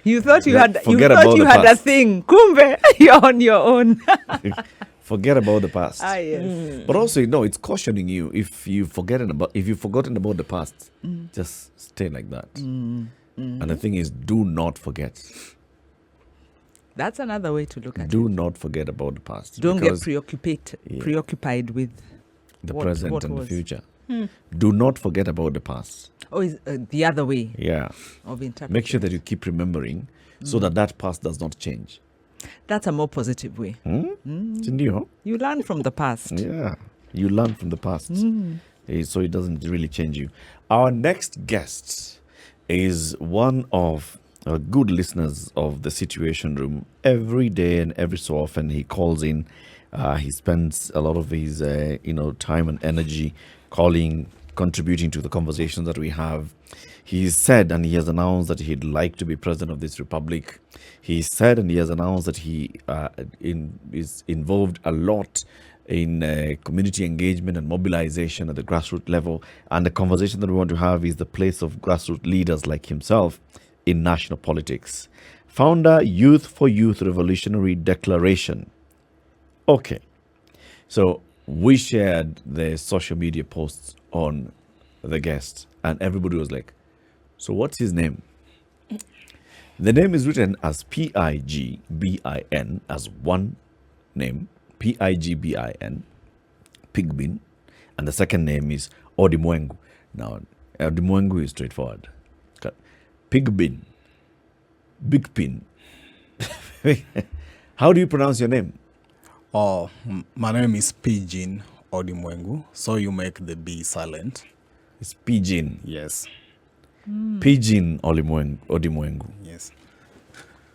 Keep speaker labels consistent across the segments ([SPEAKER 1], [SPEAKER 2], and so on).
[SPEAKER 1] You thought you had
[SPEAKER 2] Forget
[SPEAKER 1] a thing. Kumbe, you're on your own.
[SPEAKER 2] Forget about the past.
[SPEAKER 1] Yes.
[SPEAKER 2] But also, it's cautioning you if you've forgotten about the past, just stay like that. And the thing is, do not forget.
[SPEAKER 1] That's another way to look at it.
[SPEAKER 2] Do not forget about the past.
[SPEAKER 1] Don't get preoccupied with
[SPEAKER 2] the present and the future.
[SPEAKER 1] Hmm.
[SPEAKER 2] Do not forget about the past.
[SPEAKER 1] Oh, is the other way of interpreting.
[SPEAKER 2] Make sure that you keep remembering so that past does not change.
[SPEAKER 1] That's a more positive way. You learn from the past.
[SPEAKER 2] Yeah, you learn from the past. So it doesn't really change you. Our next guest is one of good listeners of the Situation Room. Every day and every so often he calls in. He spends a lot of his time and energy calling, contributing to the conversations that we have. He said and he has announced that he'd like to be president of this republic. He said and he has announced that he is involved a lot in community engagement and mobilization at the grassroots level. And the conversation that we want to have is the place of grassroots leaders like himself in national politics. Founder, Youth for Youth Revolutionary Declaration. Okay, so we shared the social media posts on the guest, and everybody was like, so what's his name? The name is written as Pigbin, as one name, Pigbin, Pigbin, and the second name is Odimwengu. Now, Odimwengu is straightforward. Pigbin, Big Pin. How do you pronounce your name?
[SPEAKER 3] Oh, my name is Pigbin Odimwengu, so you make the B silent.
[SPEAKER 2] It's Pigbin.
[SPEAKER 3] Yes.
[SPEAKER 2] Pigbin Odimwengu.
[SPEAKER 3] Yes.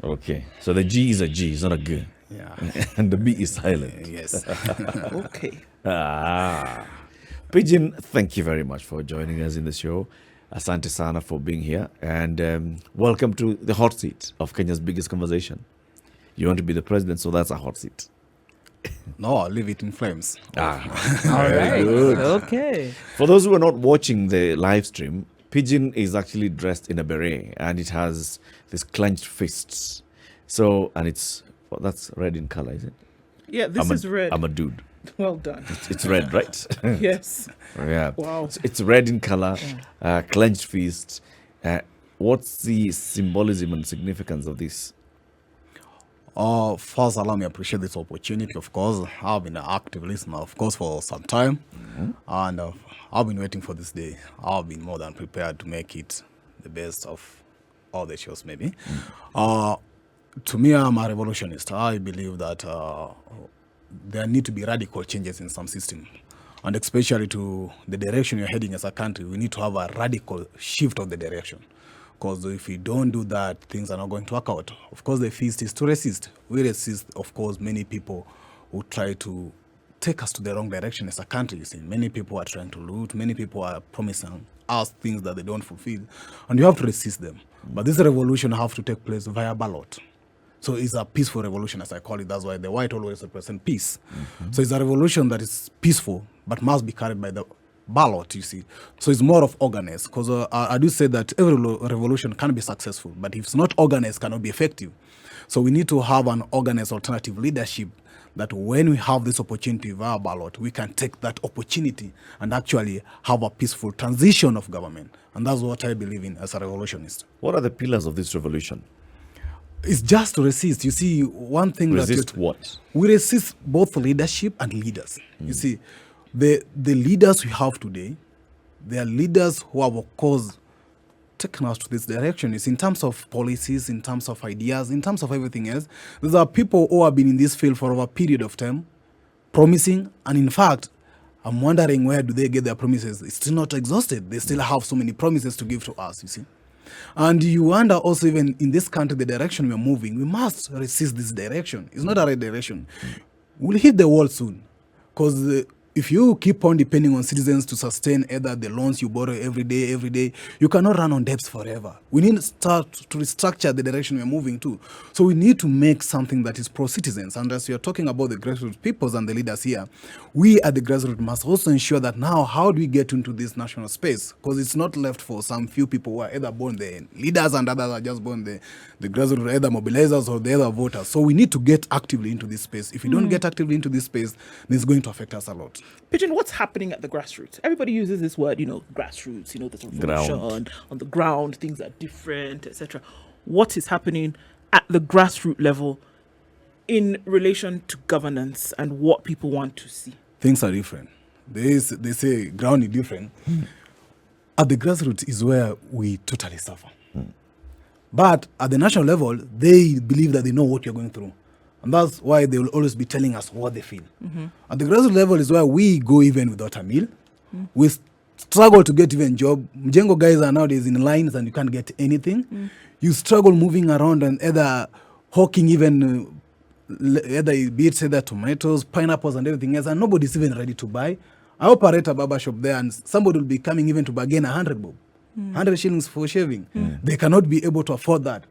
[SPEAKER 2] Okay, so the G is a G, it's not a G.
[SPEAKER 3] Yeah.
[SPEAKER 2] And the B is silent.
[SPEAKER 3] Yes.
[SPEAKER 1] Okay.
[SPEAKER 2] Pigbin, thank you very much for joining us in the show. Asante sana for being here, and welcome to the hot seat of Kenya's biggest conversation. You want to be the president, so that's a hot seat.
[SPEAKER 3] No, I'll leave it in flames.
[SPEAKER 1] All right.
[SPEAKER 2] Good.
[SPEAKER 1] Okay.
[SPEAKER 2] For those who are not watching the live stream, Pigbin is actually dressed in a beret, and it has this clenched fists. So, and that's red in color, is it?
[SPEAKER 1] Yeah, this is red.
[SPEAKER 2] I'm a dude.
[SPEAKER 1] Well done.
[SPEAKER 2] It's red, right?
[SPEAKER 1] Yes.
[SPEAKER 2] Yeah.
[SPEAKER 1] Wow.
[SPEAKER 2] So it's red in color, clenched fists. What's the symbolism and significance of this?
[SPEAKER 3] First, allow me to appreciate this opportunity. Of course, I've been an active listener, of course, for some time. And I've been waiting for this day. I've been more than prepared to make it the best of all the shows, maybe. To me, I'm a revolutionist. I believe that there need to be radical changes in some system. And especially to the direction you're heading as a country, we need to have a radical shift of the direction. Because if we don't do that, things are not going to work out. Of course, the feast is to resist. We resist, of course, many people who try to take us to the wrong direction as a country. You see, many people are trying to loot. Many people are promising us things that they don't fulfill. And you have to resist them. But this revolution has to take place via ballot. So it's a peaceful revolution, as I call it. That's why the white always represents peace. So it's a revolution that is peaceful, but must be carried by the ballot, you see. So it's more of organized, because I do say that every revolution can be successful, but if it's not organized, it cannot be effective. So we need to have an organized alternative leadership that when we have this opportunity via ballot, we can take that opportunity and actually have a peaceful transition of government. And that's what I believe in as a revolutionist.
[SPEAKER 2] What are the pillars of this revolution?
[SPEAKER 3] It's just to resist. You see, one thing
[SPEAKER 2] resist what?
[SPEAKER 3] We resist both leadership and leaders. You see, the leaders we have today, they are leaders who have, of course, taken us to this direction. It's in terms of policies, in terms of ideas, in terms of everything else. These are people who have been in this field for over a period of time, promising, and in fact, I'm wondering where do they get their promises? It's still not exhausted. They still have so many promises to give to us, you see. And you wonder also, even in this country, the direction we're moving, we must resist this direction. It's not a right direction. We'll hit the wall soon, because if you keep on depending on citizens to sustain either the loans you borrow every day, you cannot run on debts forever. We need to start to restructure the direction we're moving to. So we need to make something that is pro-citizens. And as you're talking about the grassroots peoples and the leaders here, we at the grassroots must also ensure that now, how do we get into this national space? Because it's not left for some few people who are either born the leaders and others are just born the grassroots, either mobilizers or the other voters. So we need to get actively into this space. If we don't get actively into this space, then it's going to affect us a lot.
[SPEAKER 4] Pigeon, what's happening at the grassroots? Everybody uses this word, grassroots, there's a revolution on the ground, things are different, etc. What is happening at the grassroots level in relation to governance and what people want to see?
[SPEAKER 3] Things are different. They say ground is different. At the grassroots is where we totally suffer. But at the national level, they believe that they know what you're going through. And that's why they will always be telling us what they feel. At the grassroots level is where we go even without a meal. We struggle to get even job. Mjengo guys are nowadays in lines and you can't get anything. You struggle moving around and either hawking even, either be it either tomatoes, pineapples and everything else, and nobody's even ready to buy. I operate a barber shop there and somebody will be coming even to bargain 100 bob. 100 shillings for shaving. They cannot be able to afford that.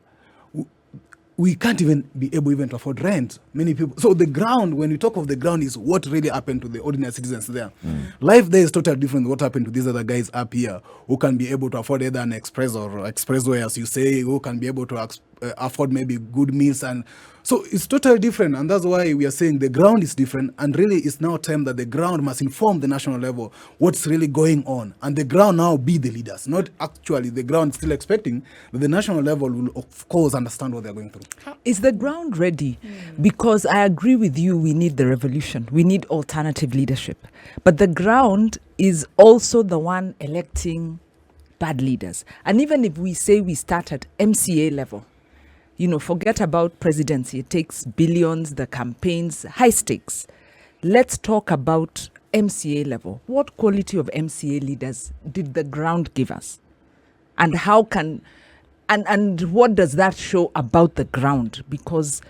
[SPEAKER 3] We can't even be able even to afford rent. Many people. So the ground, when we talk of the ground, is what really happened to the ordinary citizens there. Life there is totally different than what happened to these other guys up here who can be able to afford either an express or expressway, as you say, who can be able to afford maybe good meals. And so it's totally different. And that's why we are saying the ground is different. And really it's now time that the ground must inform the national level what's really going on. And the ground now be the leaders, not actually the ground still expecting that the national level will of course understand what they're going through.
[SPEAKER 1] Is the ground ready? Because I agree with you, we need the revolution. We need alternative leadership. But the ground is also the one electing bad leaders. And even if we say we start at MCA level, forget about presidency. It takes billions, the campaigns, high stakes. Let's talk about MCA level. What quality of MCA leaders did the ground give us? And how can... And what does that show about the ground? Because,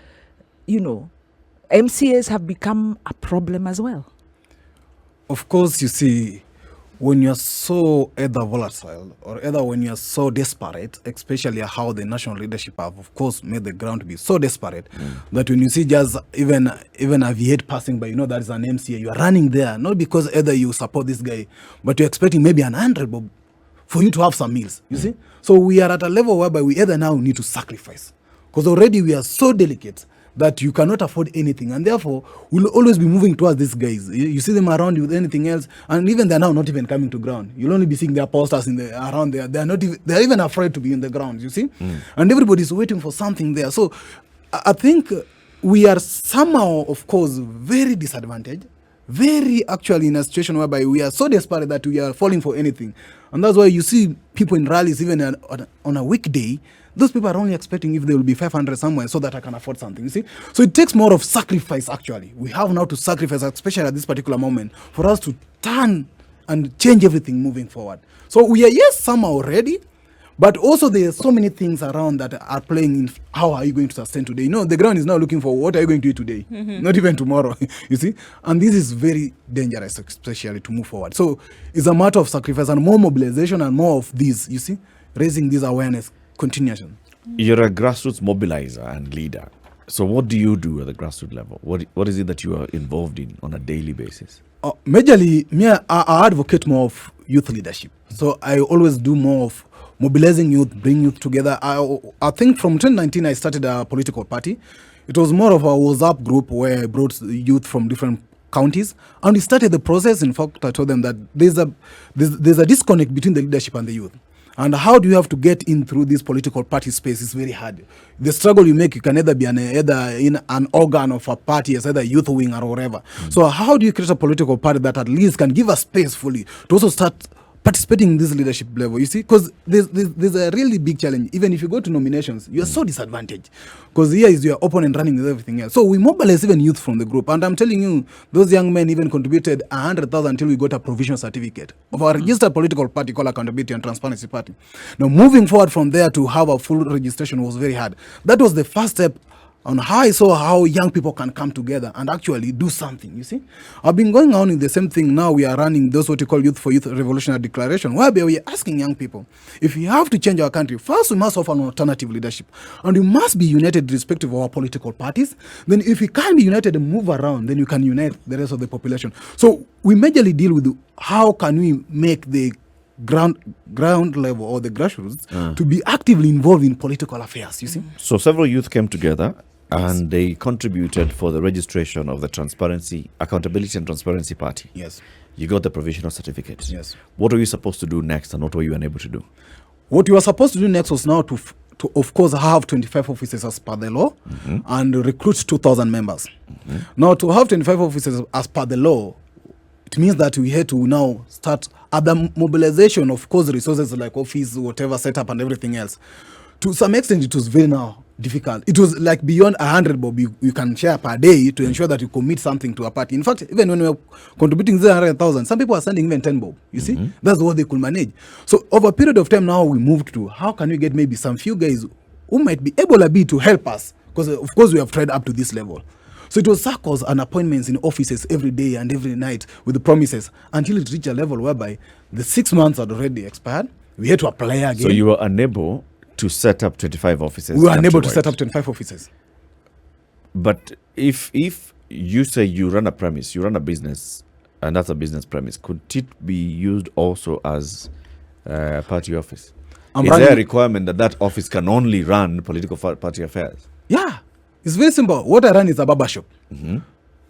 [SPEAKER 1] MCAs have become a problem as well.
[SPEAKER 3] Of course, you see, when you're so either volatile or either when you're so desperate, especially how the national leadership have, of course, made the ground to be so desperate that when you see just even a V8 passing by, that is an MCA, you are running there, not because either you support this guy, but you're expecting maybe an 100 bob for you to have some meals, you see? So we are at a level whereby we either now need to sacrifice because already we are so delicate that you cannot afford anything, and therefore we'll always be moving towards these guys. You see them around you with anything else, and even they're now not even coming to ground. You'll only be seeing their posters around there. They're even afraid to be in the ground, you see? And everybody's waiting for something there. So I think we are somehow, of course, very disadvantaged, very actually in a situation whereby we are so desperate that we are falling for anything. And that's why you see people in rallies, even on a weekday, those people are only expecting if there will be 500 somewhere so that I can afford something, you see? So it takes more of sacrifice, actually. We have now to sacrifice, especially at this particular moment, for us to turn and change everything moving forward. So we are, yes, somehow ready, but also there are so many things around that are playing in how are you going to sustain today. The ground is now looking for what are you going to eat today, not even tomorrow, you see? And this is very dangerous, especially to move forward. So it's a matter of sacrifice and more mobilization and more of these, you see, raising this awareness. Continuation.
[SPEAKER 2] You're a grassroots mobilizer and leader. So what do you do at the grassroots level? What is it that you are involved in on a daily basis?
[SPEAKER 3] Majorly, I advocate more of youth leadership. So I always do more of mobilizing youth, bring youth together. I think from 2019 I started a political party. It was more of a WhatsApp group where I brought youth from different counties, and we started the process. In fact, I told them that there's a disconnect between the leadership and the youth. And how do you have to get in through this political party space is very hard. The struggle you make, you can either be either in an organ of a party as either youth wing or whatever. So how do you create a political party that at least can give us space fully to also start participating in this leadership level, you see? Because there's a really big challenge. Even if you go to nominations, you are so disadvantaged. Because here is your opponent running with everything else. So we mobilize even youth from the group. And I'm telling you, those young men even contributed 100,000 until we got a provisional certificate of our registered political party called Accountability and Transparency Party. Now, moving forward from there to have a full registration was very hard. That was the first step on how I saw how young people can come together and actually do something, you see. I've been going on in the same thing now. We are running those what you call Youth for Youth Revolutionary Declaration, whereby we are asking young people, if we have to change our country, first we must offer an alternative leadership. And we must be united irrespective of our political parties. Then if we can be united and move around, then you can unite the rest of the population. So we majorly deal with how can we make the ground level or the grassroots to be actively involved in political affairs, you see.
[SPEAKER 2] So several youth came together and they contributed for the registration of the Accountability and Transparency Party.
[SPEAKER 3] Yes.
[SPEAKER 2] You got the provisional certificate.
[SPEAKER 3] Yes.
[SPEAKER 2] What were you supposed to do next, and what were you unable to do?
[SPEAKER 3] What you were supposed to do next was now to of course, have 25 officers as per the law and recruit 2,000 members. Now, to have 25 officers as per the law, it means that we had to now start other mobilization of course resources like office, whatever setup and everything else. To some extent, it was very now difficult. It was like beyond 100 bob you can share per day to ensure that you commit something to a party. In fact, even when we were contributing 100,000, some people are sending even 10 bob. You see, that's what they could manage. So over a period of time now, we moved to how can we get maybe some few guys who might be able to help us, because of course we have tried up to this level. So it was circles and appointments in offices every day and every night with the promises until it reached a level whereby the 6 months had already expired. We had to apply again.
[SPEAKER 2] So you were unable to set up 25 offices.
[SPEAKER 3] We were unable to set up 25 offices.
[SPEAKER 2] But if you say you run a premise, you run a business, and that's a business premise, could it be used also as a party office? Is there a requirement that office can only run political party affairs?
[SPEAKER 3] Yeah. It's very simple. What I run is a barber shop.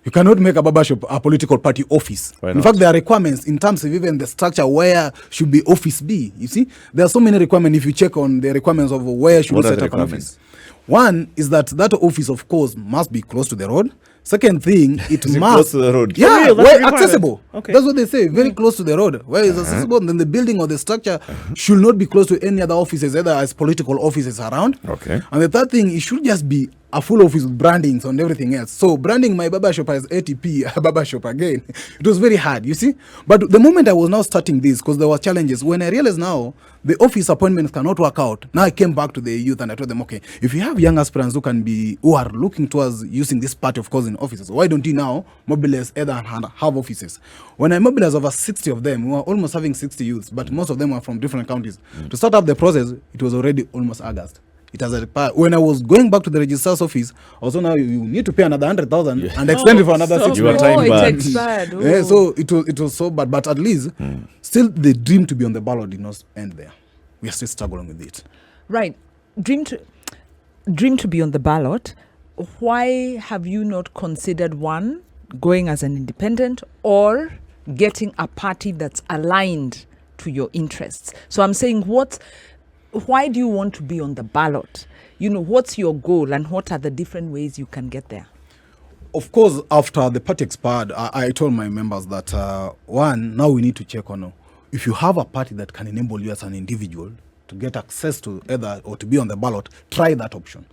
[SPEAKER 3] You cannot make a barber shop a political party office.
[SPEAKER 2] Why
[SPEAKER 3] In
[SPEAKER 2] not?
[SPEAKER 3] fact, there are requirements in terms of even the structure where should be office be. You see, there are so many requirements if you check on the requirements of where should
[SPEAKER 2] What
[SPEAKER 3] we
[SPEAKER 2] are
[SPEAKER 3] set
[SPEAKER 2] the
[SPEAKER 3] up an office.
[SPEAKER 2] requirements?
[SPEAKER 3] One is that office, of course, must be close to the road. Second thing, it
[SPEAKER 2] Is it
[SPEAKER 3] must
[SPEAKER 2] close to the road?
[SPEAKER 3] Yeah,
[SPEAKER 4] For real, that's a
[SPEAKER 3] well,
[SPEAKER 4] requirement.
[SPEAKER 3] accessible.
[SPEAKER 4] Okay.
[SPEAKER 3] That's what they say. Very close to the road. Where is accessible, then the building or the structure should not be close to any other offices, either as political offices around.
[SPEAKER 2] Okay.
[SPEAKER 3] And the third thing, it should just be a full office with brandings and everything else. So branding my barber shop as ATP, a barber shop again, it was very hard, you see. But the moment I was now starting this, because there were challenges, when I realized now the office appointments cannot work out, now I came back to the youth and I told them, okay, if you have young aspirants who are looking towards using this party of course in offices, why don't you now mobilize either and have offices? When I mobilized over 60 of them, we were almost having 60 youths, but most of them were from different counties. To start up the process, it was already almost August. It has expired. When I was going back to the registrar's office, also now you need to pay another 100,000 and extend it for another 6
[SPEAKER 2] You were
[SPEAKER 3] months.
[SPEAKER 2] time
[SPEAKER 1] it
[SPEAKER 2] bad.
[SPEAKER 1] expired.
[SPEAKER 3] Yeah,
[SPEAKER 1] Oh.
[SPEAKER 3] so it was so bad, but at least still the dream to be on the ballot did not end there. We are still struggling with it.
[SPEAKER 1] Right. Dream to be on the ballot. Why have you not considered one, going as an independent, or getting a party that's aligned to your interests? So I'm saying, why do you want to be on the ballot? You know, what's your goal and what are the different ways you can get there?
[SPEAKER 3] Of course, after the party expired, I told my members that one, now we need to check on if you have a party that can enable you as an individual to get access to either or to be on the ballot, try that option.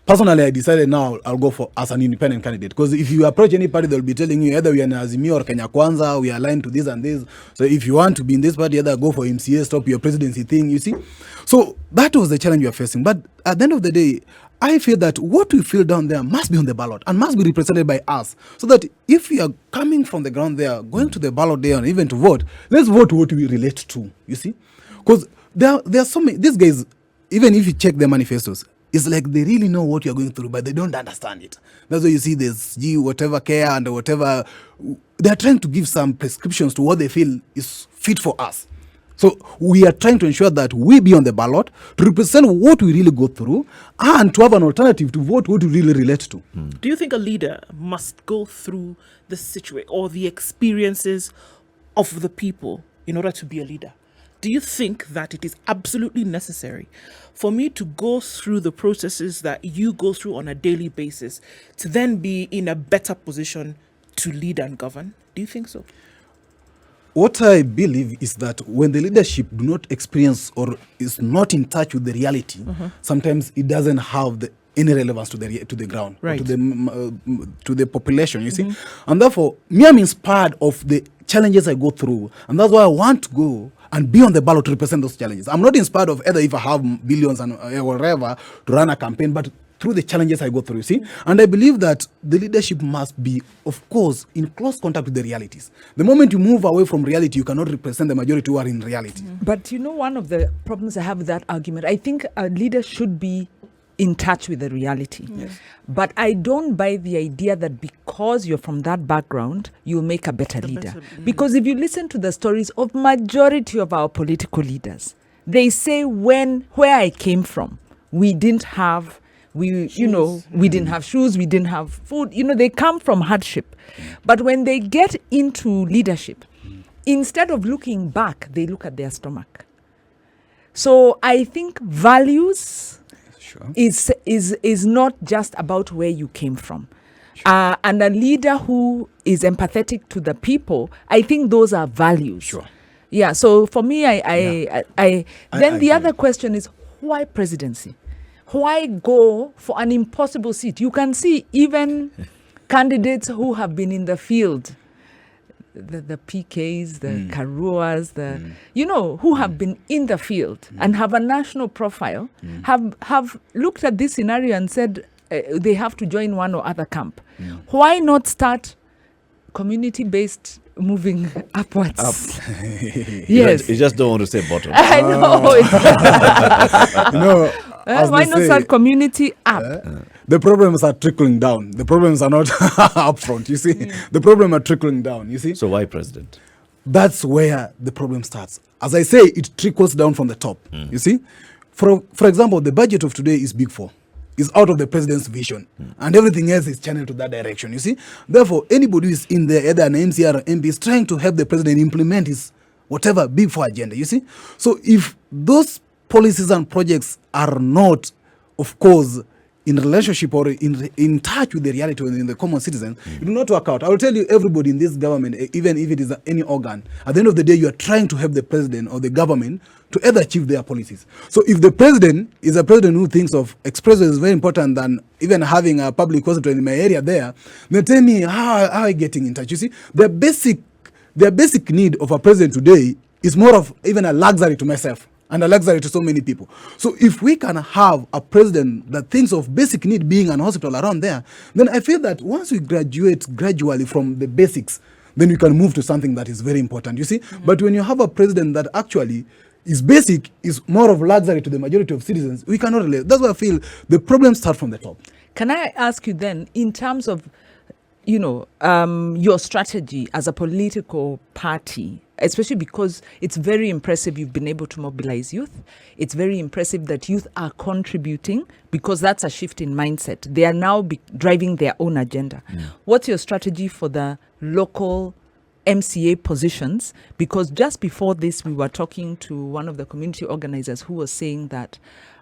[SPEAKER 3] Personally, I decided now I'll go for as an independent candidate, because if you approach any party, they'll be telling you either we are in Azimio or Kenya Kwanza, we are aligned to this and this. So if you want to be in this party, either go for MCA, stop your presidency thing, you see. So that was the challenge we are facing. But at the end of the day, I feel that what we feel down there must be on the ballot and must be represented by us. So that if we are coming from the ground there, going to the ballot there and even to vote, let's vote what we relate to, you see. Because there are so many, these guys, even if you check their manifestos, it's like they really know what you're going through, but they don't understand it. That's why you see this whatever care and whatever. They're trying to give some prescriptions to what they feel is fit for us. So we are trying to ensure that we be on the ballot to represent what we really go through and to have an alternative to vote what we really relate to.
[SPEAKER 4] Do you think a leader must go through the situation or the experiences of the people in order to be a leader? Do you think that it is absolutely necessary for me to go through the processes that you go through on a daily basis to then be in a better position to lead and govern? Do you think so?
[SPEAKER 3] What I believe is that when the leadership do not experience or is not in touch with the reality, sometimes it doesn't have any relevance to the ground, or
[SPEAKER 4] Right.
[SPEAKER 3] to the population, you see. And therefore, me, I'm inspired of the challenges I go through, and that's why I want to go and be on the ballot to represent those challenges. I'm not inspired of either if I have billions and whatever to run a campaign, but through the challenges I go through, you see. And I believe that the leadership must be, of course, in close contact with the realities. The moment you move away from reality, you cannot represent the majority who are in reality.
[SPEAKER 1] But you know, one of the problems I have with that argument, I think a leader should be in touch with the reality.
[SPEAKER 3] Yes.
[SPEAKER 1] But I don't buy the idea that because you're from that background, you'll make a better leader. Because if you listen to the stories of majority of our political leaders, they say where I came from, we didn't have we didn't have shoes, we didn't have food. They come from hardship. But when they get into leadership, instead of looking back, they look at their stomach. So I think values is not just about where you came from. And a leader who is empathetic to the people, I think those are values.
[SPEAKER 3] Sure.
[SPEAKER 1] Yeah, so for me, the other question is, why presidency? Why go for an impossible seat? You can see even candidates who have been in the field, the PKs, the Karuas, who have been in the field and have a national profile, have looked at this scenario and said they have to join one or other camp. Why not start community-based moving upwards?
[SPEAKER 2] Yes. You just don't want to say bottom.
[SPEAKER 1] I know. Why not start community up?
[SPEAKER 3] The problems are trickling down. The problems are not up front, you see. The problem are trickling down, you see.
[SPEAKER 2] So why president?
[SPEAKER 3] That's where the problem starts. As I say, it trickles down from the top, you see. For example, the budget of today is Big Four. It's out of the president's vision. And everything else is channeled to that direction, you see. Therefore, anybody who is in there, either an MCR or MP, is trying to help the president implement his whatever Big Four agenda, you see. So if those policies and projects are not, of course, in relationship or in touch with the reality in the common citizen, it will not work out. I will tell you, everybody in this government, even if it is any organ, at the end of the day, you are trying to help the president or the government to either achieve their policies. So if the president is a president who thinks of expressway is very important than even having a public hospital in my area there, then tell me how are I getting in touch? You see, the basic need of a president today is more of even a luxury to myself and a luxury to so many people. So if we can have a president that thinks of basic need being an hospital around there, then I feel that once we graduate gradually from the basics, then we can move to something that is very important, you see. But when you have a president that actually is basic, is more of luxury to the majority of citizens, we cannot relate. That's why I feel the problems start from the top.
[SPEAKER 1] Can I ask you then, in terms of, your strategy as a political party, especially because it's very impressive you've been able to mobilize youth. It's very impressive that youth are contributing, because that's a shift in mindset. They are now driving their own agenda. What's your strategy for the local MCA positions? Because just before this, we were talking to one of the community organizers who was saying that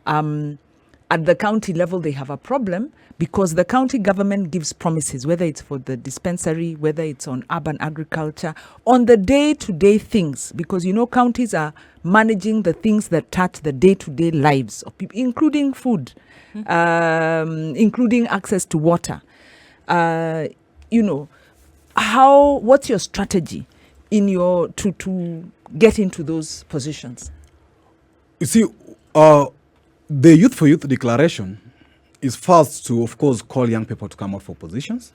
[SPEAKER 1] at the county level, they have a problem because the county government gives promises, whether it's for the dispensary, whether it's on urban agriculture, on the day-to-day things, because, counties are managing the things that touch the day-to-day lives of people, including food, including access to water. What's your strategy to get into those positions?
[SPEAKER 3] You see, the Youth for Youth Declaration is first to, of course, call young people to come out for positions.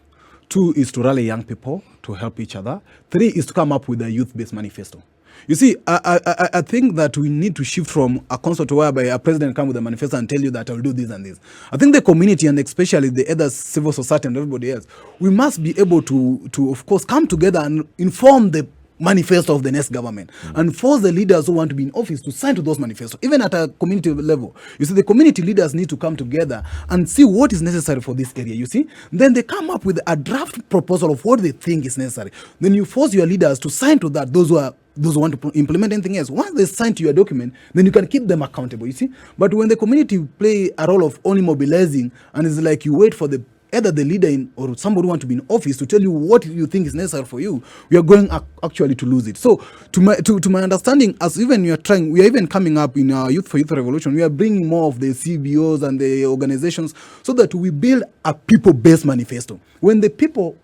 [SPEAKER 3] 2 is to rally young people to help each other. 3 is to come up with a youth-based manifesto. You see, I think that we need to shift from a concept whereby a president come with a manifesto and tell you that I will do this and this. I think the community, and especially the other civil society and everybody else, we must be able to of course, come together and inform the manifesto of the next government and force the leaders who want to be in office to sign to those manifestos, even at a community level. You see, the community leaders need to come together and see what is necessary for this area, you see. Then they come up with a draft proposal of what they think is necessary. Then you force your leaders to sign to that, those who want to implement anything else. Once they sign to your document, then you can keep them accountable, you see. But when the community play a role of only mobilizing, and it's like you wait for either the leader or somebody who want to be in office to tell you what you think is necessary for you, we are going actually to lose it. So to my understanding, as even we are even coming up in our Youth for Youth Revolution, we are bringing more of the CBOs and the organizations so that we build a people-based manifesto. When the people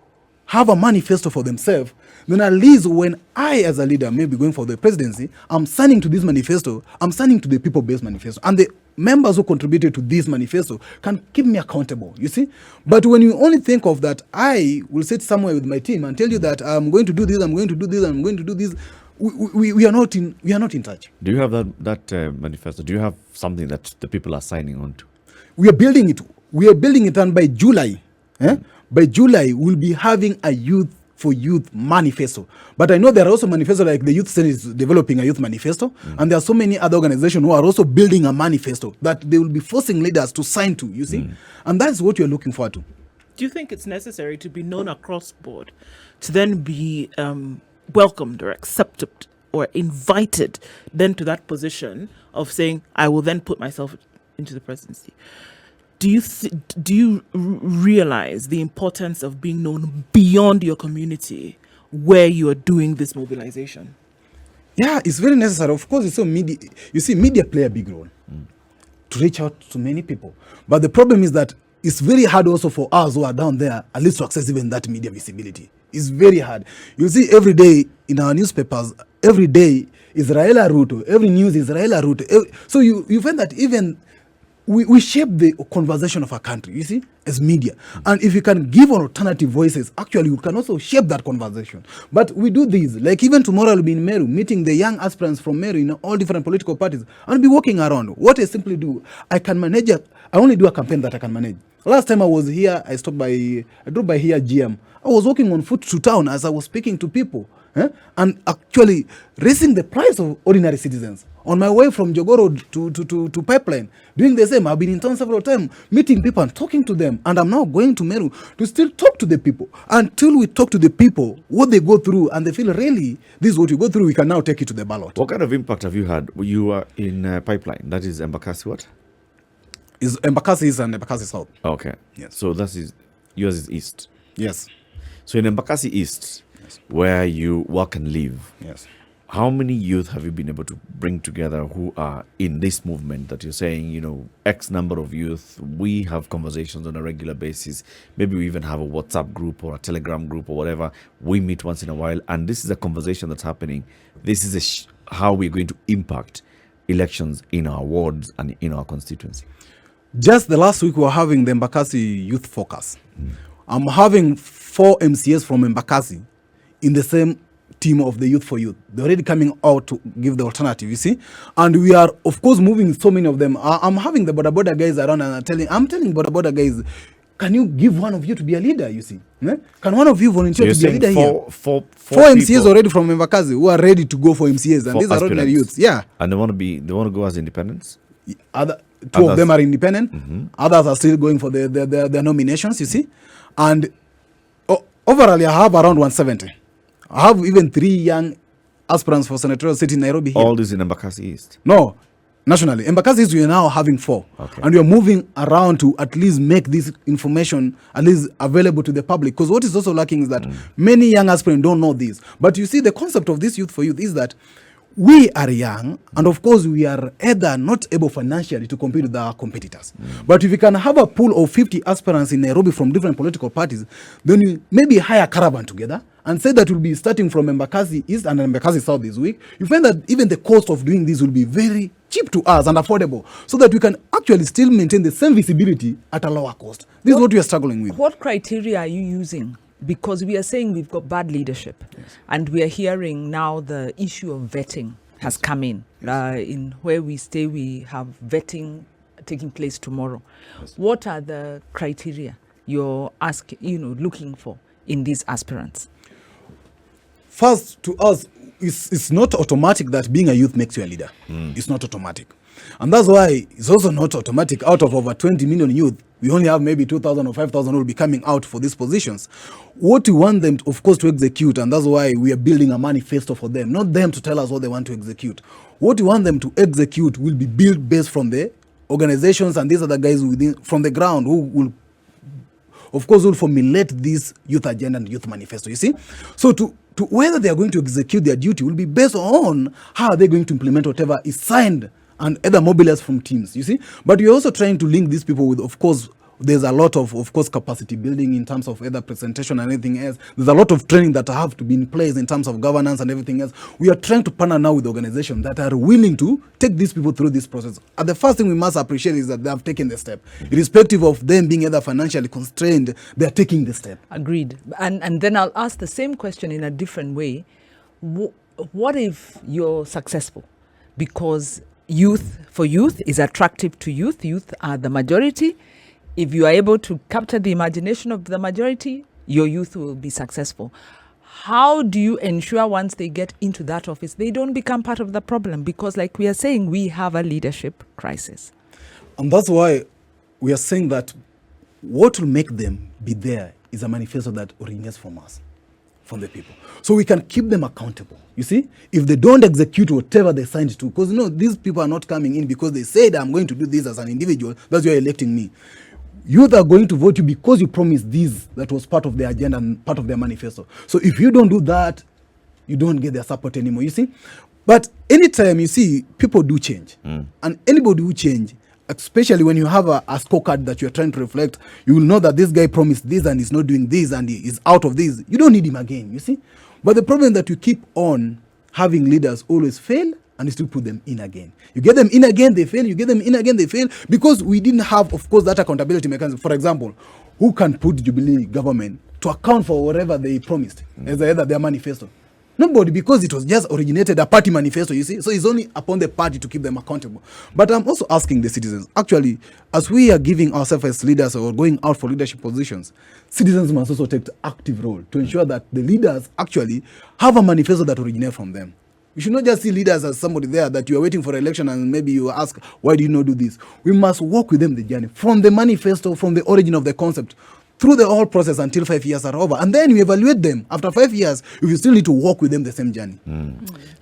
[SPEAKER 3] have a manifesto for themselves, then at least when I, as a leader, may be going for the presidency, I'm signing to this manifesto, I'm signing to the people-based manifesto. And the members who contributed to this manifesto can keep me accountable, you see? But when you only think of that, I will sit somewhere with my team and tell you that I'm going to do this, I'm going to do this, I'm going to do this, we are not in touch.
[SPEAKER 2] Do you have that manifesto? Do you have something that the people are signing on to?
[SPEAKER 3] We are building it. We are building it, and by July, we'll be having a youth for youth manifesto. But I know there are also manifestos, like the Youth Senate is developing a youth manifesto, and there are so many other organizations who are also building a manifesto that they will be forcing leaders to sign to, you see? And that's what you're looking forward to.
[SPEAKER 4] Do you think it's necessary to be known across board to then be welcomed or accepted or invited then to that position of saying, I will then put myself into the presidency? Do you realize the importance of being known beyond your community where you are doing this mobilization?
[SPEAKER 3] Yeah, it's very necessary. Of course, it's so media. You see, media play a big role to reach out to many people. But the problem is that it's very hard also for us who are down there, at least to access even that media visibility. It's very hard. You see, every day in our newspapers, every day Israel Ruto, every news Israel Ruto. So you find that even we shape the conversation of our country, you see, as media. And if you can give alternative voices, actually you can also shape that conversation. But we do this. Like even tomorrow I'll be in Meru, meeting the young aspirants from Meru in all different political parties. I'll be walking around. What I simply do, I only do a campaign that I can manage. Last time I was here, I drove by here GM. I was walking on foot to town as I was speaking to people, and actually raising the price of ordinary citizens. On my way from Jogoro to Pipeline, doing the same. I've been in town several times, meeting people and talking to them. And I'm now going to Meru to still talk to the people. Until we talk to the people, what they go through, and they feel, really, this is what you go through, we can now take it to the ballot.
[SPEAKER 2] What kind of impact have you had? You are in Pipeline. That is Embakasi what?
[SPEAKER 3] Is Embakasi East and Embakasi South.
[SPEAKER 2] Okay.
[SPEAKER 3] Yes.
[SPEAKER 2] So yours is East.
[SPEAKER 3] Yes.
[SPEAKER 2] So in Embakasi East, where you work and live,
[SPEAKER 3] yes,
[SPEAKER 2] how many youth have you been able to bring together who are in this movement that you're saying, X number of youth, we have conversations on a regular basis. Maybe we even have a WhatsApp group or a Telegram group or whatever. We meet once in a while, and this is a conversation that's happening. This is how we're going to impact elections in our wards and in our constituency.
[SPEAKER 3] Just the last week, we were having the Embakasi Youth Focus. I'm having 4 MCAs from Embakasi in the same team of the Youth for Youth. They're already coming out to give the alternative, you see. And we are, of course, moving so many of them. I'm having the border guys around, and I'm telling border guys, can you give one of you to be a leader, you see? Can one of you volunteer to be a leader here?
[SPEAKER 2] Four
[SPEAKER 3] MCAs already from Embakasi who are ready to go for MCAs, and these are ordinary youths. Yeah.
[SPEAKER 2] And they want to go as independents?
[SPEAKER 3] Two of them are independent. Others are still going for their nominations, you see. And overall, I have around 170. I have even 3 young aspirants for senatorial seat in Nairobi here.
[SPEAKER 2] All this in Embakasi East?
[SPEAKER 3] No, nationally. Embakasi East, we are now having 4.
[SPEAKER 2] Okay.
[SPEAKER 3] And we are moving around to at least make this information at least available to the public. Because what is also lacking is that many young aspirants don't know this. But you see, the concept of this Youth for Youth is that we are young, and of course we are either not able financially to compete with our competitors. But if you can have a pool of 50 aspirants in Nairobi from different political parties, then you maybe hire a caravan together and say that we'll be starting from Embakasi East and Embakasi South this week. You find that even the cost of doing this will be very cheap to us and affordable, so that we can actually still maintain the same visibility at a lower cost. This is what we are struggling with.
[SPEAKER 1] What criteria are you using? Because we are saying we've got bad leadership, and we are hearing now the issue of vetting has come in. In where we stay, we have vetting taking place tomorrow. What are the criteria you're looking for in these aspirants?
[SPEAKER 3] First, to us, it's not automatic that being a youth makes you a leader. It's not automatic. And that's why it's also not automatic. Out of over 20 million youth, we only have maybe 2,000 or 5,000 who will be coming out for these positions. What we want them, of course, to execute, and that's why we are building a manifesto for them, not them to tell us what they want to execute. What we want them to execute will be built based from the organizations, and these are the guys from the ground who will, of course, will formulate this youth agenda and youth manifesto, you see? So to whether they are going to execute their duty will be based on how are they going to implement whatever is signed and either mobilized from teams, you see? But we're also trying to link these people with, of course, there's a lot of course, capacity building in terms of either presentation and anything else. There's a lot of training that have to be in place in terms of governance and everything else. We are trying to partner now with organizations that are willing to take these people through this process. And the first thing we must appreciate is that they have taken the step. Irrespective of them being either financially constrained, they are taking the step.
[SPEAKER 1] Agreed. And then I'll ask the same question in a different way. What if you're successful? Because youth is attractive to youth. Youth are the majority. If you are able to capture the imagination of the majority, your youth will be successful. How do you ensure once they get into that office, they don't become part of the problem? Because like we are saying, we have a leadership crisis.
[SPEAKER 3] And that's why we are saying that what will make them be there is a manifesto that originates from us, from the people. So we can keep them accountable. You see, if they don't execute whatever they signed to, because these people are not coming in because they said, I'm going to do this as an individual, that's why you're electing me. Youth are going to vote you because you promised this, that was part of their agenda and part of their manifesto. So if you don't do that, you don't get their support anymore, you see. But anytime you see, people do change. And anybody who change, especially when you have a scorecard that you're trying to reflect, you will know that this guy promised this and he's not doing this and he is out of this. You don't need him again, you see. But the problem is that you keep on having leaders always fail and you still put them in again. You get them in again, they fail. You get them in again, they fail. Because we didn't have, of course, that accountability mechanism. For example, who can put Jubilee government to account for whatever they promised as either their manifesto? Nobody, because it was just originated a party manifesto, you see. So it's only upon the party to keep them accountable. But I'm also asking the citizens, actually, as we are giving ourselves as leaders or going out for leadership positions, citizens must also take the active role to ensure that the leaders actually have a manifesto that originates from them. We should not just see leaders as somebody there that you are waiting for election and maybe you ask, why do you not do this? We must walk with them the journey from the manifesto, from the origin of the concept, through the whole process until 5 years are over. And then we evaluate them. After 5 years, you still need to walk with them the same journey.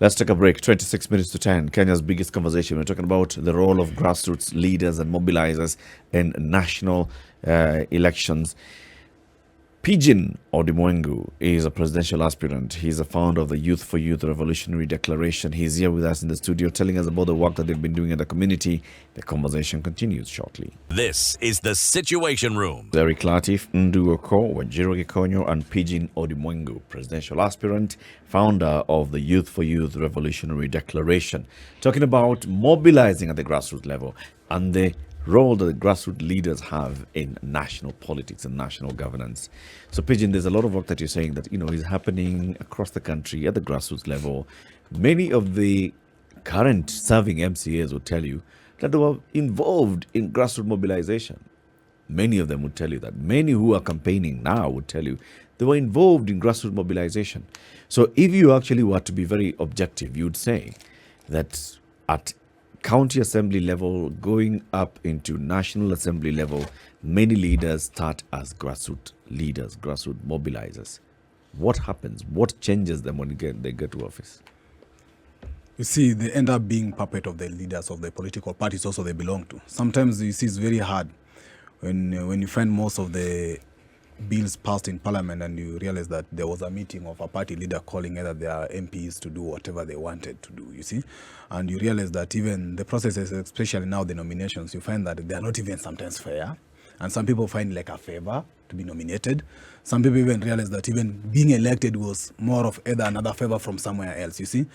[SPEAKER 2] Let's take a break. 26 minutes to 10. Kenya's biggest conversation. We're talking about the role of grassroots leaders and mobilizers in national elections. Pigbin Odimwengu is a presidential aspirant. He's a founder of the Youth for Youth Revolutionary Declaration. He's here with us in the studio telling us about the work that they've been doing in the community. The conversation continues shortly.
[SPEAKER 5] This is the Situation Room.
[SPEAKER 2] Eric Latif, Nduoko, Wanjiru Gikonyo, and Pigbin Odimwengu, presidential aspirant, founder of the Youth for Youth Revolutionary Declaration, talking about mobilizing at the grassroots level and the role that the grassroots leaders have in national politics and national governance. So, Pigbin, there's a lot of work that you're saying that, is happening across the country at the grassroots level. Many of the current serving MCAs will tell you that they were involved in grassroots mobilization. Many of them would tell you that. Many who are campaigning now would tell you they were involved in grassroots mobilization. So if you actually were to be very objective, you would say that at county assembly level, going up into national assembly level, many leaders start as grassroots leaders, grassroots mobilizers. What happens? What changes them when they get to office?
[SPEAKER 3] You see, they end up being puppet of the leaders of the political parties also they belong to. Sometimes you see it's very hard when you find most of the bills passed in parliament and you realize that there was a meeting of a party leader calling either their MPs to do whatever they wanted to do, you see. And you realize that even the processes, especially now the nominations, you find that they are not even sometimes fair. And some people find like a favor to be nominated. Some people even realize that even being elected was more of either another favor from somewhere else, you see.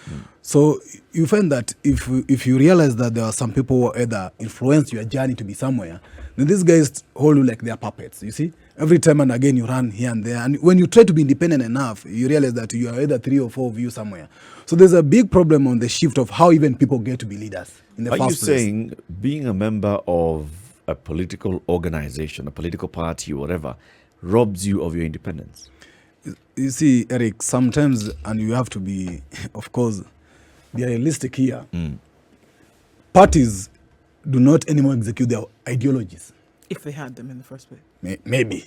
[SPEAKER 3] So you find that if you realize that there are some people who either influence your journey to be somewhere, then these guys hold you like they are puppets, you see. Every time and again you run here and there. And when you try to be independent enough, you realize that you are either 3 or 4 of you somewhere. So there's a big problem on the shift of how even people get to be leaders in the first place.
[SPEAKER 2] Are you saying being a member of a political organization, a political party, whatever, robs you of your independence?
[SPEAKER 3] You see, Eric, sometimes, and you have to be, of course, be realistic here. Parties do not anymore execute their ideologies.
[SPEAKER 4] If they had them in the first place.
[SPEAKER 3] Maybe.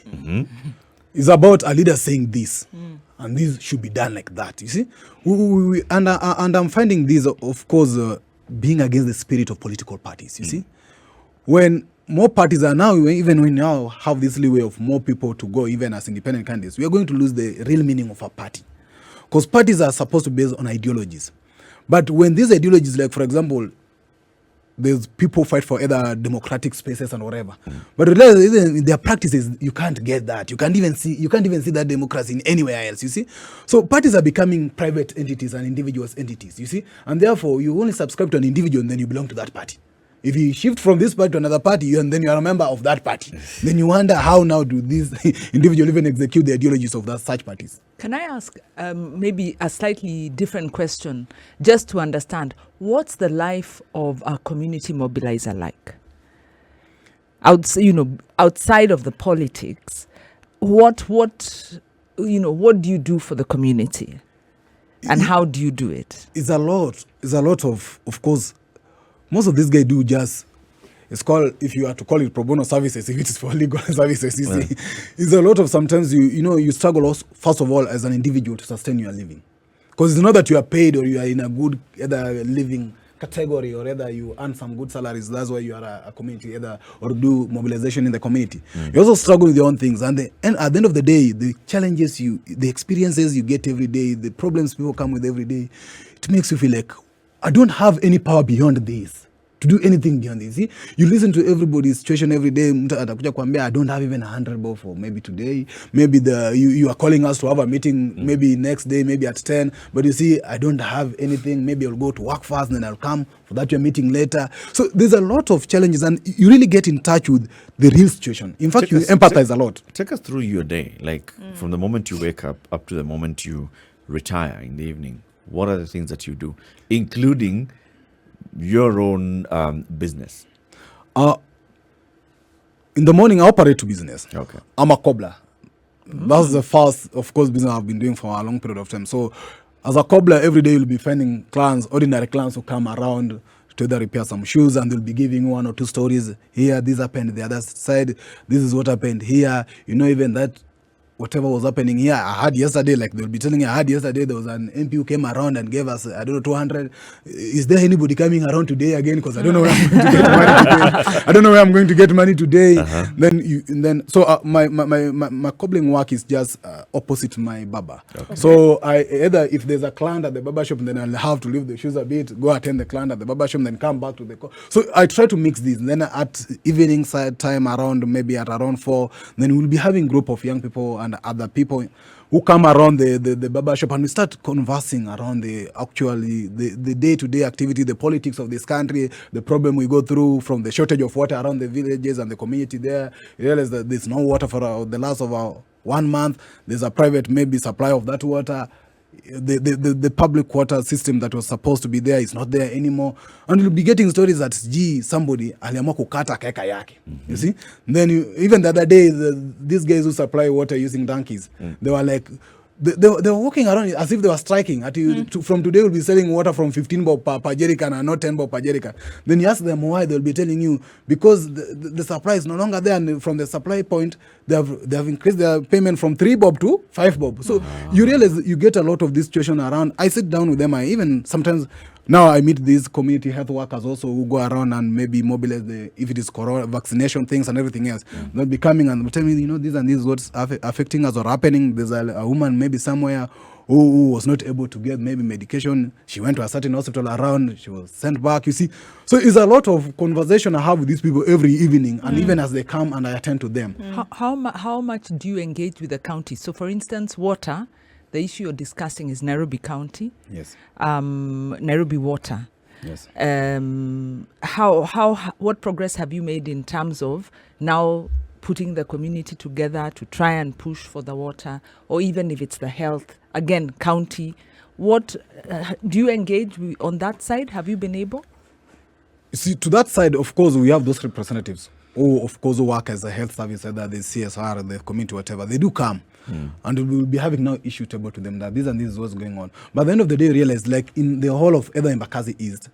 [SPEAKER 3] It's about a leader saying this, and this should be done like that, you see. And I'm finding this, of course, being against the spirit of political parties, you see. When more parties are now, even we now have this leeway of more people to go even as independent candidates, we are going to lose the real meaning of a party. Because parties are supposed to be based on ideologies. But when these ideologies, like for example, there's people fight for either democratic spaces and whatever. But in their practices, you can't get that. You can't even see that democracy in anywhere else, you see. So parties are becoming private entities and individuals entities, you see. And therefore, you only subscribe to an individual and then you belong to that party. If you shift from this party to another party, and then you are a member of that party, then you wonder how now do these individuals even execute the ideologies of such parties.
[SPEAKER 1] Can I ask maybe a slightly different question, just to understand, what's the life of a community mobilizer like? Outside of the politics, what do you do for the community, and how do you do it?
[SPEAKER 3] It's a lot of course. Most of these guys do just, it's called, if you are to call it pro bono services, if it is for legal services, you see, it's a lot of, sometimes you struggle first of all as an individual to sustain your living. Because it's not that you are paid or you are in a good either living category or either you earn some good salaries, that's why you are a community either, or do mobilization in the community. You also struggle with your own things, and at the end of the day, the challenges the experiences you get every day, the problems people come with every day, it makes you feel like, I don't have any power beyond this to do anything beyond this. See? You listen to everybody's situation every day. I don't have even 100 bob for maybe today. Maybe you are calling us to have a meeting maybe next day, maybe at 10. But you see, I don't have anything. Maybe I'll go to work first and then I'll come for that your meeting later. So there's a lot of challenges, and you really get in touch with the real situation. In fact, you empathize a lot.
[SPEAKER 2] Take us through your day, like from the moment you wake up to the moment you retire in the evening. What are the things that you do, including your own business?
[SPEAKER 3] In the morning, I operate to business.
[SPEAKER 2] Okay.
[SPEAKER 3] I'm a cobbler. That's the first, of course, business I've been doing for a long period of time. So as a cobbler, every day you'll be finding clients, ordinary clients who come around to either repair some shoes, and they'll be giving you 1 or 2 stories. Here, this happened. The other side, this is what happened here. Even that, whatever was happening here, I had yesterday, like they'll be telling you, I had yesterday, there was an MP who came around and gave us, 200. Is there anybody coming around today again? Because I don't know where I'm going to get money today. I don't know where I'm going to get money today. So my cobbling work is just opposite my barber. Okay. So either if there's a client at the barber shop, then I'll have to leave the shoes a bit, go attend the client at the barber shop, then come back to the so I try to mix these. Then at evening side time maybe at around 4, then we'll be having a group of young people and other people who come around the barber shop, and we start conversing around the day-to-day activity, the politics of this country, the problem we go through from the shortage of water around the villages and the community there. You realize that there's no water for the last of 1 month. There's a private maybe supply of that water. The public water system that was supposed to be there is not there anymore, and you'll be getting stories that somebody aliamua kukata keka yake. You see, then even the other day, these guys who supply water using donkeys, they were like, they were walking around as if they were striking. From today, we'll be selling water from 15 bob per jerrycan and not 10 bob per jerrycan. Then you ask them why, they'll be telling you because the supply is no longer there, and from the supply point, they have increased their payment from 3 bob to 5 bob. So you realize you get a lot of this situation around. I sit down with them. I even sometimes now I meet these community health workers also who go around and maybe mobilize if it is corona vaccination things and everything else. They'll be coming and tell me, this and this is what's affecting us or happening. There's a woman maybe somewhere who was not able to get maybe medication. She went to a certain hospital around. She was sent back, you see. So it's a lot of conversation I have with these people every evening, and even as they come and I attend to them.
[SPEAKER 1] How much do you engage with the county? So for instance, water, the issue you're discussing is Nairobi County.
[SPEAKER 3] Yes.
[SPEAKER 1] Nairobi Water.
[SPEAKER 3] Yes.
[SPEAKER 1] What progress have you made in terms of now putting the community together to try and push for the water, or even if it's the health, again, county? What do you engage on that side? Have you been able?
[SPEAKER 3] See, to that side, of course, we have those representatives who, of course, work as a health service, either the CSR, the community, whatever. They do come. And we will be having now issue table to them that this and this is what's going on. But at the end of the day, realize like in the whole of either in Mbakazi East,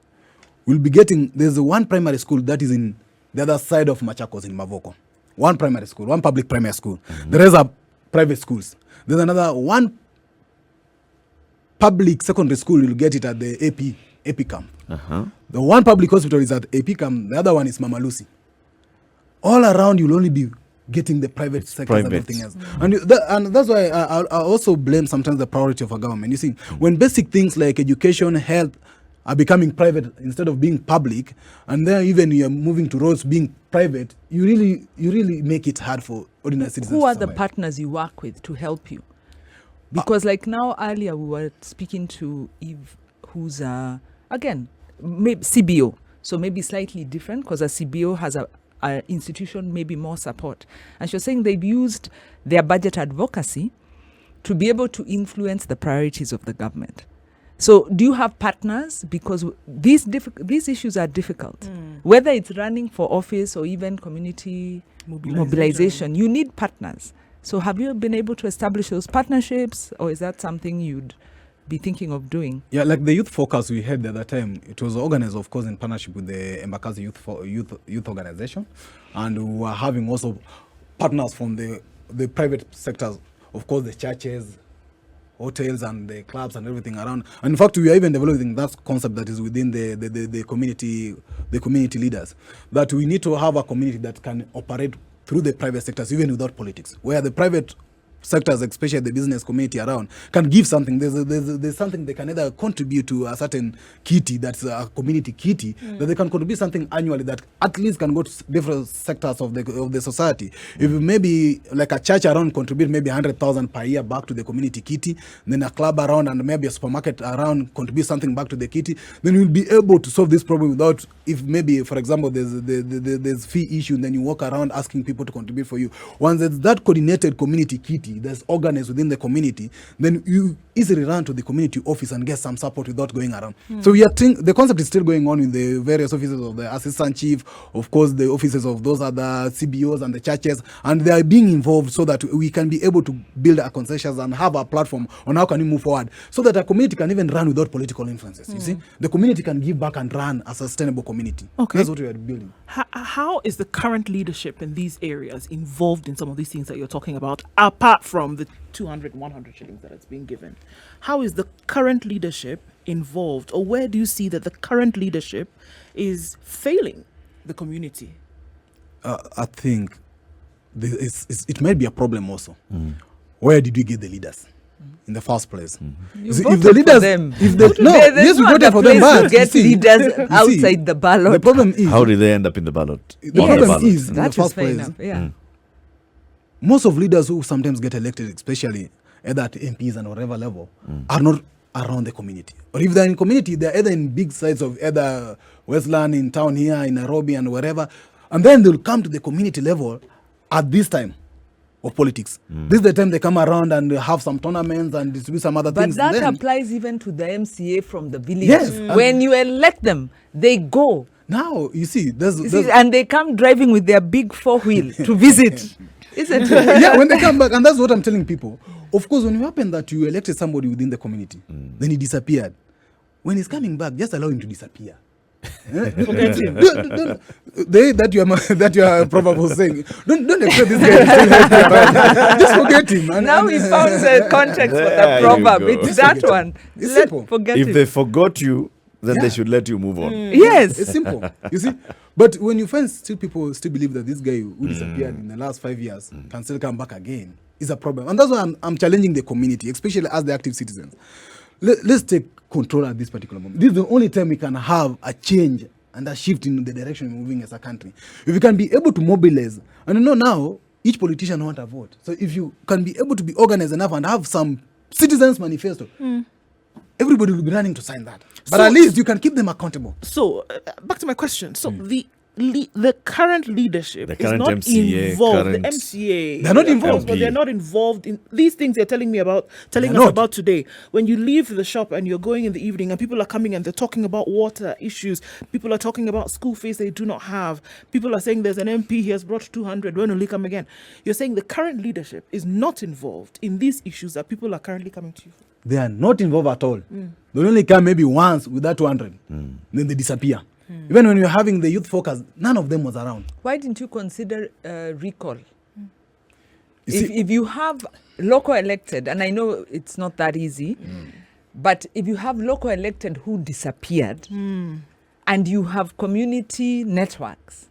[SPEAKER 3] we'll be getting, there's one primary school that is in the other side of Machakos in Mavoko. One primary school, one public primary school. The rest are private schools. There's another one public secondary school, you'll get it at the AP camp. The one public hospital is at AP camp, the other one is Mama Lucy. All around, you'll only be getting the private sector and everything else. And that's why I also blame sometimes the priority of a government. You see, when basic things like education, health, are becoming private instead of being public, and then even you're moving to roads being private, you really make it hard for ordinary citizens.
[SPEAKER 1] Who are
[SPEAKER 3] to
[SPEAKER 1] the
[SPEAKER 3] survive.
[SPEAKER 1] partners you work with to help you? Because like now earlier we were speaking to Eve, who's again maybe CBO, so maybe slightly different because a CBO has a institution maybe more support, and she was saying they've used their budget advocacy to be able to influence the priorities of the government. So do you have partners? Because these issues are difficult. Whether it's running for office or even community mobilization, you need partners. So have you been able to establish those partnerships, or is that something you'd be thinking of doing?
[SPEAKER 3] Yeah, like the youth focus we had the other time, it was organized, of course, in partnership with the Embakazi youth organization, and we were having also partners from the private sectors, of course, the churches, hotels, and the clubs and everything around. And in fact, we are even developing that concept that is within the community leaders, that we need to have a community that can operate through the private sectors, even without politics, where the private sectors, especially the business community around, can give something. There's something they can either contribute to a certain kitty, that's a community kitty, that they can contribute something annually that at least can go to different sectors of the society. If maybe like a church around contribute maybe 100,000 per year back to the community kitty, then a club around and maybe a supermarket around contribute something back to the kitty, then you'll be able to solve this problem without, if maybe, for example, there's fee issue, and then you walk around asking people to contribute for you. Once there's that coordinated community kitty that's organized within the community, then you easily run to the community office and get some support without going around. So we are the concept is still going on in the various offices of the assistant chief, of course, the offices of those other CBOs and the churches, and they are being involved so that we can be able to build a consensus and have a platform on how can we move forward, so that a community can even run without political influences. You see, the community can give back and run a sustainable community.
[SPEAKER 4] Okay.
[SPEAKER 3] That's what we are building.
[SPEAKER 4] How is the current leadership in these areas involved in some of these things that you're talking about, apart from the 200, 100 shillings that it's being given? How is the current leadership involved, or where do you see that the current leadership is failing the community?
[SPEAKER 3] I think it might be a problem also. Where did we get the leaders in the first place?
[SPEAKER 1] You
[SPEAKER 3] See,
[SPEAKER 1] voted
[SPEAKER 3] if the leaders,
[SPEAKER 1] for them.
[SPEAKER 3] if the
[SPEAKER 1] There's
[SPEAKER 3] we
[SPEAKER 1] no
[SPEAKER 3] voted
[SPEAKER 1] other
[SPEAKER 3] for them,
[SPEAKER 1] place to
[SPEAKER 3] but
[SPEAKER 1] get
[SPEAKER 3] you see,
[SPEAKER 1] leaders
[SPEAKER 3] you see,
[SPEAKER 1] outside the ballot.
[SPEAKER 3] The problem is
[SPEAKER 2] How did they end up in the ballot?
[SPEAKER 3] the
[SPEAKER 1] Yes.
[SPEAKER 3] problem
[SPEAKER 2] ballot.
[SPEAKER 3] is in the
[SPEAKER 1] That is
[SPEAKER 3] first
[SPEAKER 1] fair
[SPEAKER 3] place.
[SPEAKER 1] enough. Yeah.
[SPEAKER 3] Most of leaders who sometimes get elected, especially either at MPs and whatever level, are not around the community. Or if they're in community, they're either in big sites of either Westland, in town here, in Nairobi and wherever, and then they'll come to the community level at this time of politics. This is the time they come around and have some tournaments and distribute some other
[SPEAKER 1] But
[SPEAKER 3] things.
[SPEAKER 1] that
[SPEAKER 3] Then,
[SPEAKER 1] applies even to the MCA from the village.
[SPEAKER 3] Yes.
[SPEAKER 1] When you elect them, they go.
[SPEAKER 3] now, you see,
[SPEAKER 1] You see, and they come driving with their big 4-wheel to visit. Isn't it?
[SPEAKER 3] yeah, when they come back, and that's what I'm telling people. Of course, when it happened that you elected somebody within the community, then he disappeared. When he's coming back, just allow him to disappear.
[SPEAKER 4] Forget him.
[SPEAKER 3] That you are probably saying. Don't expect this guy to still help you around. Just forget him.
[SPEAKER 1] Now we found the context for
[SPEAKER 2] There
[SPEAKER 1] the
[SPEAKER 2] you
[SPEAKER 1] proverb.
[SPEAKER 2] go.
[SPEAKER 1] It's that one.
[SPEAKER 3] It's simple.
[SPEAKER 1] Forget
[SPEAKER 2] If
[SPEAKER 1] it.
[SPEAKER 2] they forgot you, then they
[SPEAKER 3] Yeah.
[SPEAKER 2] should let you move on.
[SPEAKER 1] Yes.
[SPEAKER 3] It's simple. You see? But when you find people still believe that this guy who disappeared in the last 5 years can still come back again, is a problem. And that's why I'm challenging the community, especially as the active citizens. Let's take control at this particular moment. This is the only time we can have a change and a shift in the direction we're moving as a country. If we can be able to mobilize, and you know now, each politician wants a vote. So if you can be able to be organized enough and have some citizens manifesto, everybody will be running to sign that. But
[SPEAKER 4] So-
[SPEAKER 3] at least you can keep them accountable.
[SPEAKER 4] So, back to my question. So, the current leadership
[SPEAKER 2] The
[SPEAKER 4] is
[SPEAKER 2] current
[SPEAKER 4] not
[SPEAKER 2] MCA,
[SPEAKER 4] involved.
[SPEAKER 2] current-
[SPEAKER 4] The MCA,
[SPEAKER 3] They're not
[SPEAKER 4] of course,
[SPEAKER 3] involved.
[SPEAKER 4] but they're not involved in these things you're telling
[SPEAKER 3] They're
[SPEAKER 4] us
[SPEAKER 3] not.
[SPEAKER 4] about today. When you leave the shop and you're going in the evening, and people are coming and they're talking about water issues, people are talking about school fees they do not have. People are saying there's an MP, he has brought 200. When will he come again? You're saying the current leadership is not involved in these issues that people are currently coming to you for.
[SPEAKER 3] They are not involved at all. They only come maybe once with that 200. Then they disappear. Even when you're having the youth focus, none of them was around.
[SPEAKER 1] Why didn't you consider recall?
[SPEAKER 3] You see,
[SPEAKER 1] If you have local elected, and I know it's not that easy, but if you have local elected who disappeared, and you have community networks,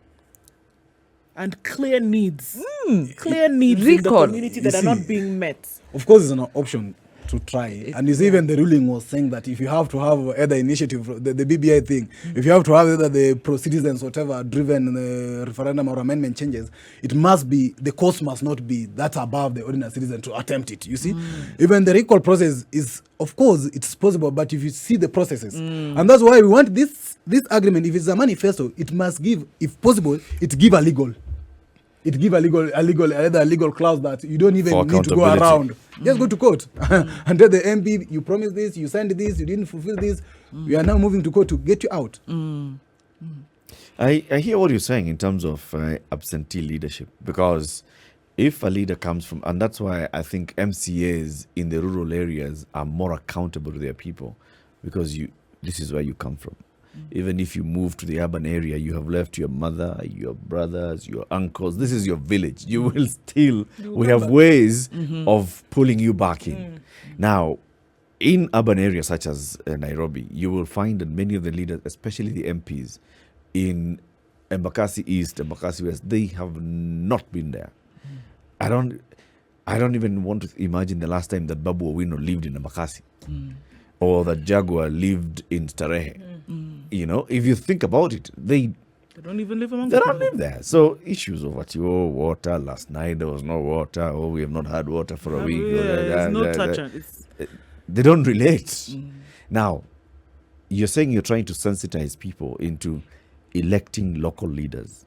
[SPEAKER 4] And clear needs in the
[SPEAKER 1] Recall.
[SPEAKER 4] community
[SPEAKER 3] You
[SPEAKER 4] that are not
[SPEAKER 3] see.
[SPEAKER 4] being met.
[SPEAKER 3] of course, it's an option to try. And you see, even the ruling was saying that if you have to have either initiative, the BBI thing, if you have to have either the pro-citizens, whatever, driven referendum or amendment changes, it must be, the cost must not be that above the ordinary citizen to attempt it, you see. Even the recall process is, of course, it's possible, but if you see the processes, and that's why we want this agreement, if it's a manifesto, it must give, if possible, it give a legal either a legal clause that you don't even need to go around. Just go to court and tell the MP, you promised this, you signed this, you didn't fulfill this. We are now moving to court to get you out.
[SPEAKER 2] I hear what you're saying in terms of absentee leadership, because if a leader comes from, and that's why I think MCAs in the rural areas are more accountable to their people, because this is where you come from. Even if you move to the urban area, you have left your mother, your brothers, your uncles. This is your village. You will still, we have ways of pulling you back in. Now, in urban areas such as Nairobi, you will find that many of the leaders, especially the MPs in Embakasi East, Embakasi West, they have not been there. I don't even want to imagine the last time that Babu Owino lived in Embakasi. Or that Jaguar lived in Starehe. You know, if you think about it, they
[SPEAKER 4] don't even live among
[SPEAKER 2] they don't live there. So issues of what water, last night there was no water, we have not had water for a week. They don't relate. Now, you're saying you're trying to sensitize people into electing local leaders.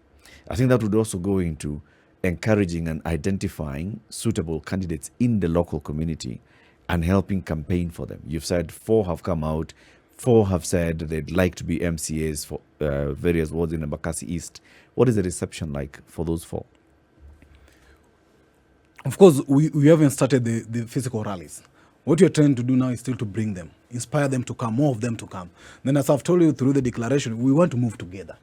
[SPEAKER 2] I think that would also go into encouraging and identifying suitable candidates in the local community and helping campaign for them. You've said 4 have come out, 4 have said they'd like to be MCAs for various wards in Embakasi East. What is the reception like for those 4?
[SPEAKER 3] Of course, we haven't started the physical rallies. What you're trying to do now is still to bring them, inspire them to come, more of them to come. Then, as I've told you through the declaration, we want to move together.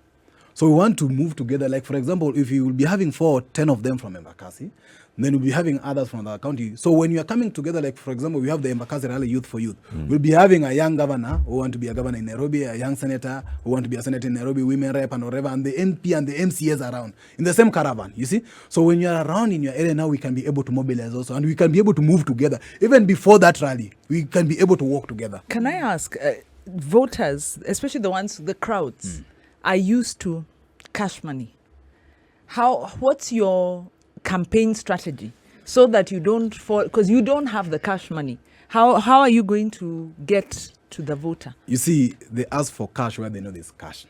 [SPEAKER 3] So we want to move together. Like, for example, if you will be having 4 or 10 of them from Embakasi, then we'll be having others from the county. So when you are coming together, like, for example, we have the Embakasi Rally Youth for Youth. We'll be having a young governor who want to be a governor in Nairobi, a young senator who want to be a senator in Nairobi, women rep and whatever, and the MP and the MCAs around in the same caravan, you see? So when you're around in your area now, we can be able to mobilize also, and we can be able to move together. Even before that rally, we can be able to work together.
[SPEAKER 1] Can I ask, voters, especially the crowds, are used to cash money. What's your campaign strategy so that you don't fall, because you don't have the cash money? How are you going to get to the voter? You
[SPEAKER 3] see, they ask for cash where they know there's cash,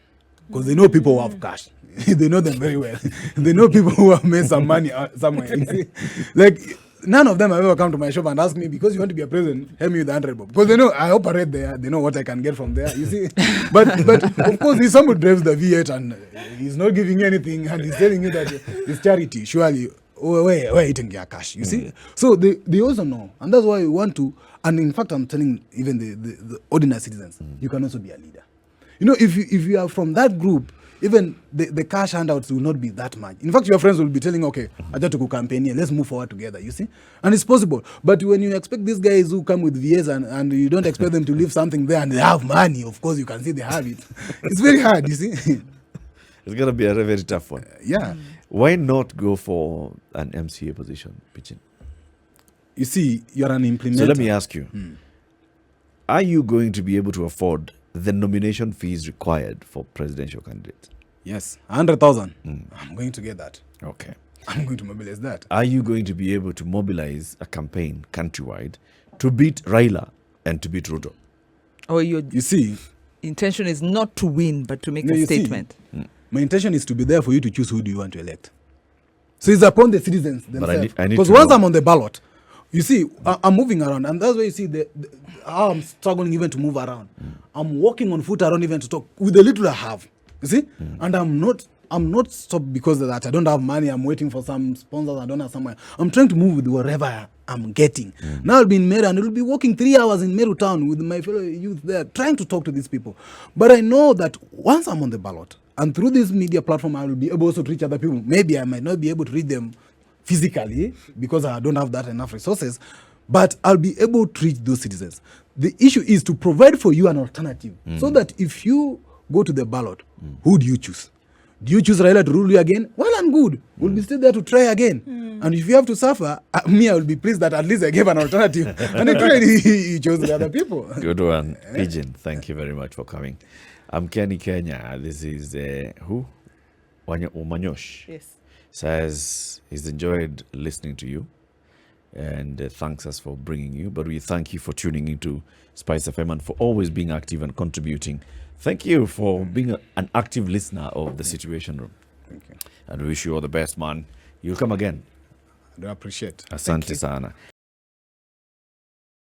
[SPEAKER 3] because they know people who have cash. They know them very well. They know people who have made some money somewhere. You see? Like, none of them have ever come to my shop and asked me, because you want to be a president, help me with 100 bob. Because they know I operate there, they know what I can get from there, you see. But of course, if somebody drives the V8 and he's not giving you anything and he's telling you that it's charity, surely, we're eating your cash, you see. So they also know. And that's why we want to, and in fact, I'm telling even the ordinary citizens, you can also be a leader. You know, if you are from that group, even the cash handouts will not be that much. In fact, your friends will be telling, okay, I just to campaign here, let's move forward together, you see? And it's possible. But when you expect these guys who come with VAs and you don't expect them to leave something there and they have money, of course, you can see they have it. It's very hard, you see?
[SPEAKER 2] It's going to be a very tough one.
[SPEAKER 3] Yeah.
[SPEAKER 2] Why not go for an MCA position, Pigbin?
[SPEAKER 3] You see, you're an implementer.
[SPEAKER 2] So let me ask you, are you going to be able to afford the nomination fees required for presidential candidates?
[SPEAKER 3] Yes, 100,000. I'm going to get that.
[SPEAKER 2] Okay.
[SPEAKER 3] I'm going to mobilize that.
[SPEAKER 2] Are you going to be able to mobilize a campaign countrywide to beat Raila and to beat Ruto?
[SPEAKER 1] Or your
[SPEAKER 3] You see,
[SPEAKER 1] intention is not to win, but to make a statement?
[SPEAKER 3] My intention is to be there for you to choose who do you want to elect. So it's upon the citizens themselves.
[SPEAKER 2] I need
[SPEAKER 3] because once I'm on the ballot, you see, I'm moving around, and that's why you see how I'm struggling even to move around. I'm walking on foot around even to talk with the little I have. You see, and I'm not stopped because of that. I don't have money. I'm waiting for some sponsors. I don't have somewhere. I'm trying to move with whatever I'm getting. Now I'll be in Meru and I'll be walking 3 hours in Meru town with my fellow youth there, trying to talk to these people. But I know that once I'm on the ballot and through this media platform, I will be able also to reach other people. Maybe I might not be able to reach them physically because I don't have that enough resources, but I'll be able to reach those citizens. The issue is to provide for you an alternative so that if you go to the ballot, who do you choose? Do you choose Raila to rule you again? Well and good. We'll be still there to try again. And if you have to suffer, me, I will be pleased that at least I gave an alternative. And clearly he chose the other people.
[SPEAKER 2] Good one. Pigeon, thank you very much for coming. I'm Kenny Kenya. This is who? Umanyosh.
[SPEAKER 4] Yes.
[SPEAKER 2] Says he's enjoyed listening to you and thanks us for bringing you. But we thank you for tuning into Spice FM and for always being active and contributing. Thank you for being an active listener of the Situation Room.
[SPEAKER 3] Thank you.
[SPEAKER 2] And we wish you all the best, man. You'll come again.
[SPEAKER 3] I do appreciate.
[SPEAKER 2] Asante sana.